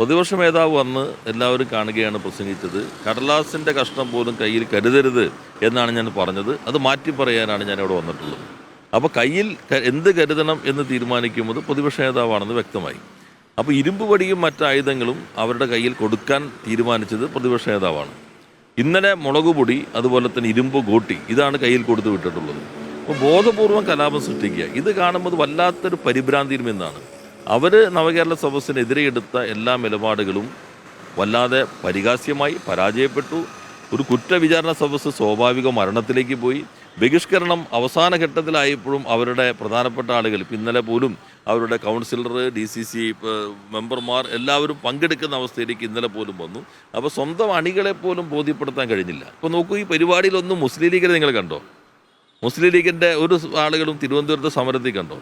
പ്രതിപക്ഷ നേതാവ് വന്ന് എല്ലാവരും കാണുകയാണ് പ്രസംഗിച്ചത്. കടലാസിൻ്റെ കഷ്ണം പോലും കയ്യിൽ കരുതരുത് എന്നാണ് ഞാൻ പറഞ്ഞത്. അത് മാറ്റി പറയാനാണ് ഞാനിവിടെ വന്നിട്ടുള്ളത്. അപ്പോൾ കയ്യിൽ എന്ത് കരുതണം എന്ന് തീരുമാനിക്കുന്നത് പ്രതിപക്ഷ നേതാവാണെന്ന് വ്യക്തമായി. അപ്പോൾ ഇരുമ്പ് വടിയും മറ്റായുധങ്ങളും അവരുടെ കയ്യിൽ കൊടുക്കാൻ തീരുമാനിച്ചത് പ്രതിപക്ഷ നേതാവാണ്. ഇന്നലെ മുളക് പൊടി, അതുപോലെ തന്നെ ഇരുമ്പ് ഗോട്ടി, ഇതാണ് കയ്യിൽ കൊടുത്തു വിട്ടിട്ടുള്ളത്. അപ്പോൾ ബോധപൂർവം കലാപം സൃഷ്ടിക്കുക, ഇത് കാണുമ്പോൾ വല്ലാത്തൊരു പരിഭ്രാന്തിയിൽ നിന്നാണ്. അവർ നവകേരള സദസ്സിനെതിരെ എടുത്ത എല്ലാ നിലപാടുകളും വല്ലാതെ പരിഹാസ്യമായി പരാജയപ്പെട്ടു. ഒരു കുറ്റവിചാരണ സദസ്സ് സ്വാഭാവിക മരണത്തിലേക്ക് പോയി. ബഹിഷ്കരണം അവസാന ഘട്ടത്തിലായപ്പോഴും അവരുടെ പ്രധാനപ്പെട്ട ആളുകൾ, ഇന്നലെ പോലും അവരുടെ കൗൺസിലർ, DCC മെമ്പർമാർ എല്ലാവരും പങ്കെടുക്കുന്ന അവസ്ഥയിലേക്ക് ഇന്നലെ പോലും വന്നു. അപ്പോൾ സ്വന്തം അണികളെ പോലും ബോധ്യപ്പെടുത്താൻ കഴിഞ്ഞില്ല. ഇപ്പോൾ നോക്കൂ, ഈ പരിപാടിയിലൊന്നും മുസ്ലിം ലീഗിനെ നിങ്ങൾ കണ്ടോ? മുസ്ലിം ലീഗിൻ്റെ ഒരു ആളുകളും തിരുവനന്തപുരത്ത് സമരത്തിൽ കണ്ടോ?